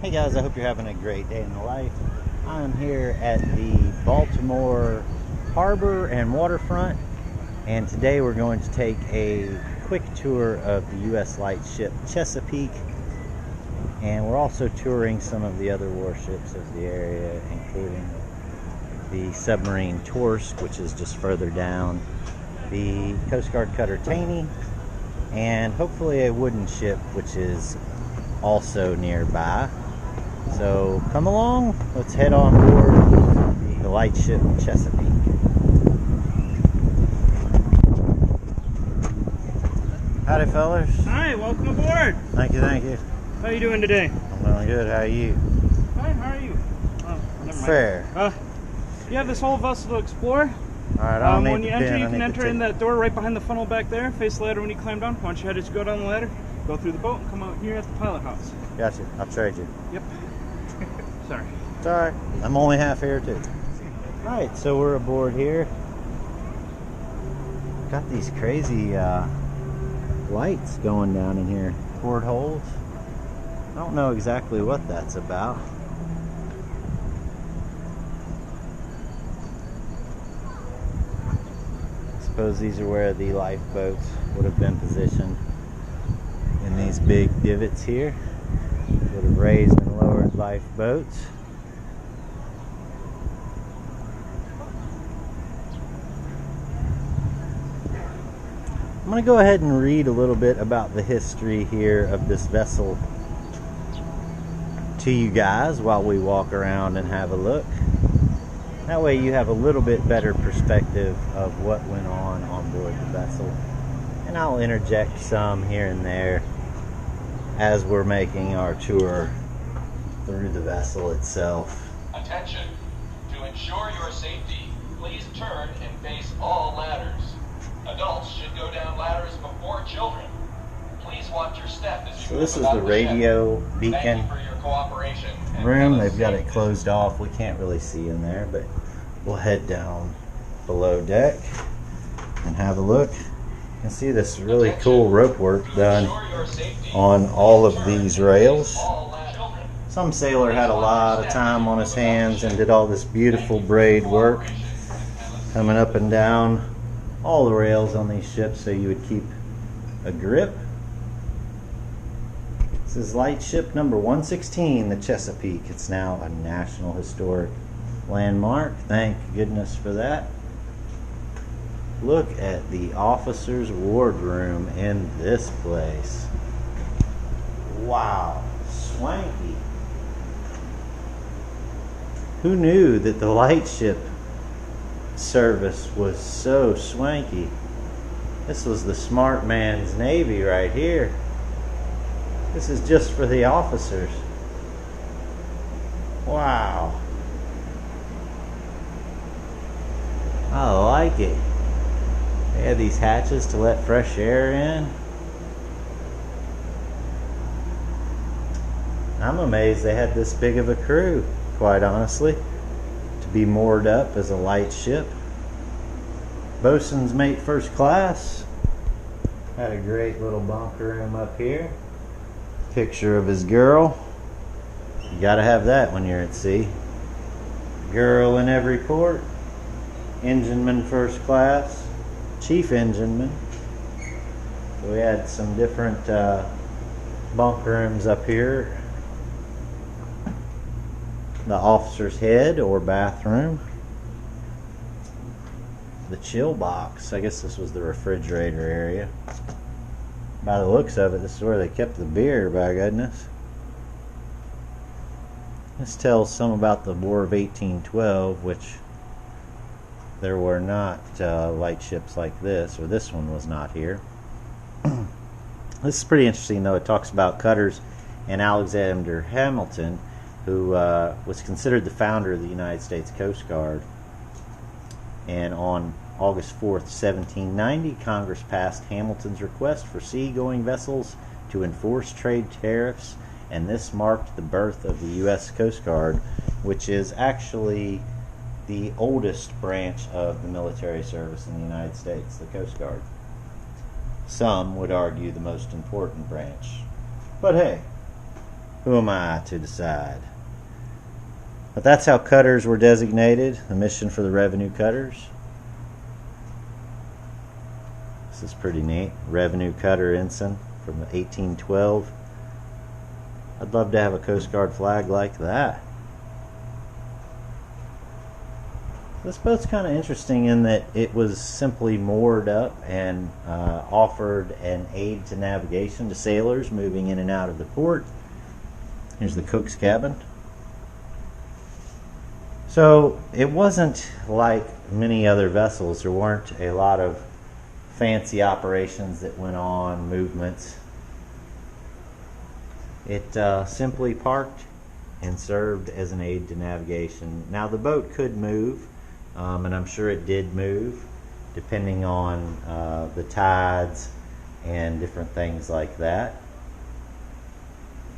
Hey guys, I hope you're having a great day in the life. I'm here at the Baltimore Harbor and Waterfront, and today we're going to take a quick tour of the U.S. Lightship Chesapeake, and we're also touring some of the other warships of the area, including the submarine Torsk, which is just further down, the Coast Guard cutter Taney, and hopefully a wooden ship, which is also nearby. So come along, let's head on board the Lightship Chesapeake. Howdy fellas. Hi, welcome aboard. Thank you, thank you. How are you doing today? I'm doing good, how are you? Fine, how are you? Oh, never mind. Fair. You have this whole vessel to explore. Alright, I don't need when you the enter, pin. you I can need enter the in ticket. that door right behind the funnel back there. Face the ladder when you climb down. Once you just go down the ladder, go through the boat, and come out here at the pilot house. Gotcha, I'll trade you. Yep. Sorry. It's alright, I'm only half here too. Alright, so we're aboard here. Got these crazy lights going down in here, portholes. I don't know exactly what that's about. I suppose these are where the lifeboats would have been positioned in these big divots here. Would have raised and lowered lifeboats. I'm going to go ahead and read a little bit about the history here of this vessel to you guys while we walk around and have a look. That way you have a little bit better perspective of what went on board the vessel. And I'll interject some here and there as we're making our tour through the vessel itself. Attention! To ensure your safety, please turn and face all ladders. Adults should go down ladders before children. Please watch your step as you So move this is about the ship. radio Thank beacon you for your cooperation and room. have a They've got safe it closed off. We can't really see in there, but we'll head down below deck and have a look. You can see this really cool rope work done on all of these rails. Some sailor had a lot of time on his hands and did all this beautiful braid work coming up and down all the rails on these ships so you would keep a grip. This is Lightship number 116, the Chesapeake. It's now a National Historic Landmark. Thank goodness for that. Look at the officer's wardroom in this place. Wow, swanky. Who knew that the Lightship service was so swanky? This was the smart man's Navy right here. This is just for the officers. Wow. I like it. They had these hatches to let fresh air in. I'm amazed they had this big of a crew, quite honestly, to be moored up as a light ship. Bosun's mate first class. Had a great little bunk room up here. Picture of his girl. You gotta have that when you're at sea. Girl in every port. Engineman first class. Chief engineman. So we had some different bunk rooms up here. The officer's head or bathroom. The chill box. I guess this was the refrigerator area. By the looks of it, this is where they kept the beer, by goodness. This tells some about the War of 1812, which there were not light ships like this, or this one was not here. This is pretty interesting, though. It talks about cutters and Alexander Hamilton, who was considered the founder of the United States Coast Guard. And on August 4th, 1790, Congress passed Hamilton's request for seagoing vessels to enforce trade tariffs, and this marked the birth of the U.S. Coast Guard, which is actually the oldest branch of the military service in the United States, the Coast Guard. Some would argue the most important branch. But hey, Who am I to decide? But that's how cutters were designated, the mission for the revenue cutters. This is pretty neat. Revenue cutter ensign from 1812. I'd love to have a Coast Guard flag like that. This boat's kind of interesting in that it was simply moored up and offered an aid to navigation to sailors moving in and out of the port. Here's the cook's cabin. So it wasn't like many other vessels. There weren't a lot of fancy operations that went on, movements. It simply parked and served as an aid to navigation. Now the boat could move, and I'm sure it did move, depending on the tides and different things like that.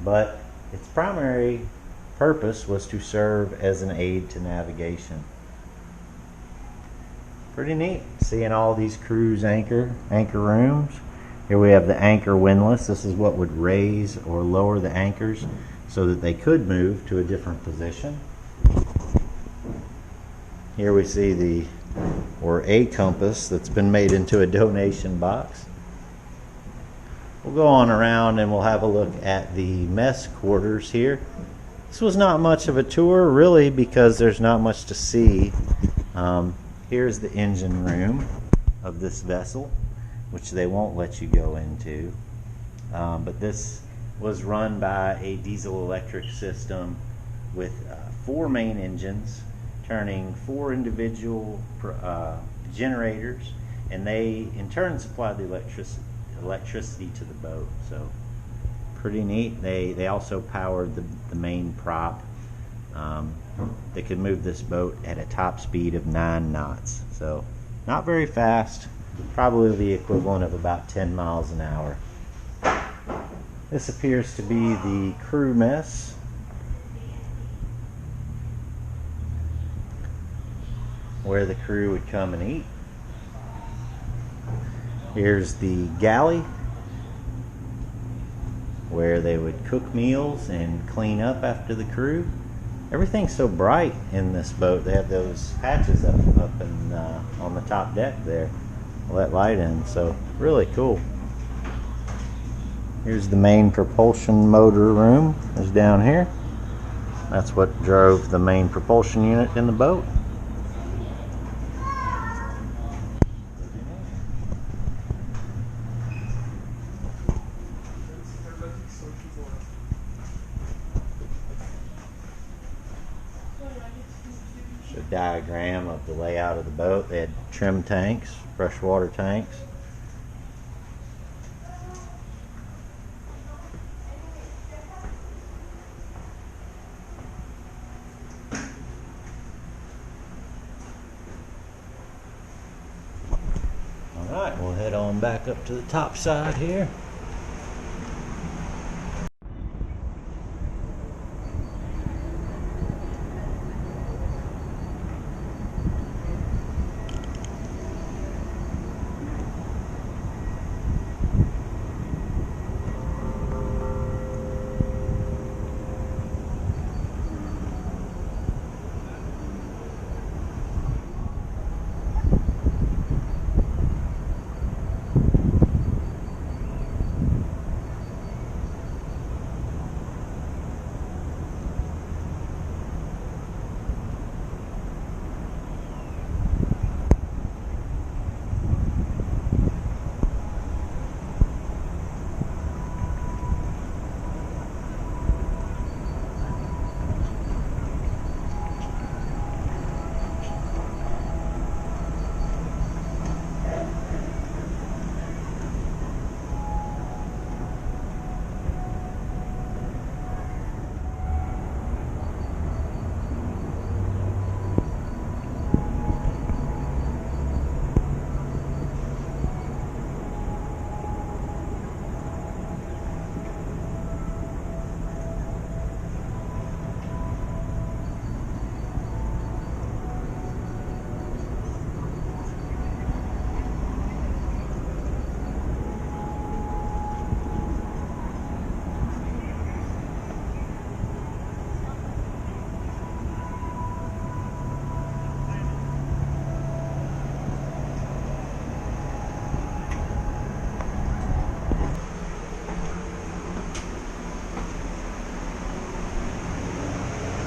But its primary purpose was to serve as an aid to navigation. Pretty neat, seeing all these cruise anchor rooms. Here we have the anchor windlass. This is what would raise or lower the anchors so that they could move to a different position. Here we see a compass that's been made into a donation box. We'll go on around and we'll have a look at the mess quarters here. This was not much of a tour, really, because there's not much to see. Here's the engine room of this vessel, which they won't let you go into. But this was run by a diesel electric system with 4 main engines turning 4 individual generators, and they in turn supply the electricity to the boat. So pretty neat. They also powered the main prop. They could move this boat at a top speed of 9 knots. So not very fast, probably the equivalent of about 10 miles an hour. This appears to be the crew mess. Where the crew would come and eat. Here's the galley, where they would cook meals and clean up after the crew. Everything's so bright in this boat. They have those hatches up and on the top deck there, let light in. So really cool. Here's the main propulsion motor room. Is down here. That's what drove the main propulsion unit in the boat. Diagram of the layout of the boat. They had trim tanks, freshwater tanks. Alright, we'll head on back up to the top side here.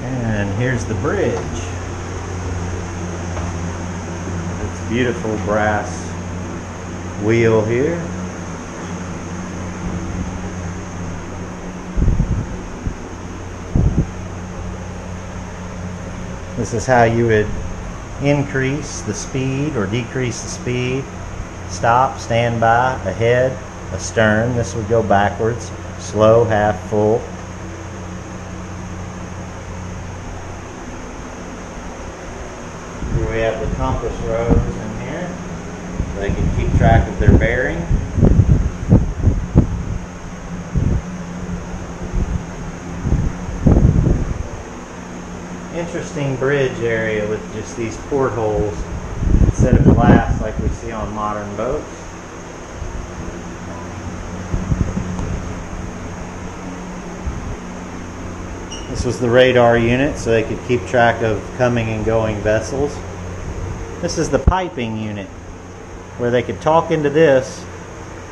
And here's the bridge. It's beautiful brass wheel here. This is how you would increase the speed or decrease the speed. Stop, stand by, ahead, astern. This would go backwards. Slow, half, full. Here we have the compass rose in here. They can keep track of their bearing. Interesting bridge area with just these portholes instead of glass like we see on modern boats. This was the radar unit, so they could keep track of coming and going vessels. This is the piping unit, where they could talk into this.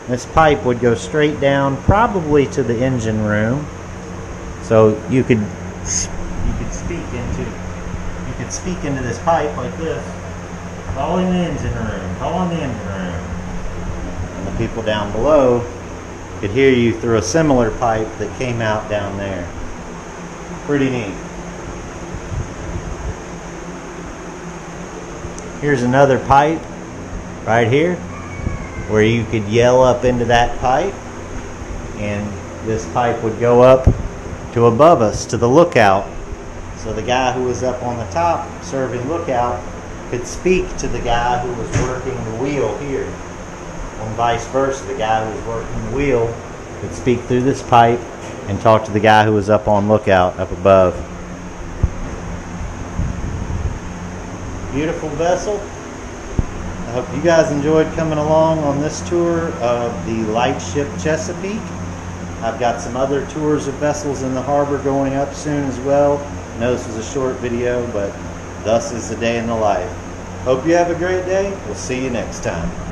This pipe would go straight down, probably to the engine room. So you could speak into this pipe like this. Call in the engine room. Call on the engine room. And the people down below could hear you through a similar pipe that came out down there. Pretty neat. Here's another pipe right here where you could yell up into that pipe, and this pipe would go up to above us to the lookout. So the guy who was up on the top serving lookout could speak to the guy who was working the wheel here. And vice versa, the guy who was working the wheel could speak through this pipe and talk to the guy who was up on lookout up above. Beautiful vessel. I hope you guys enjoyed coming along on this tour of the Lightship Chesapeake. I've got some other tours of vessels in the harbor going up soon as well. I know this was a short video, but thus is the day in the life. Hope you have a great day. We'll see you next time.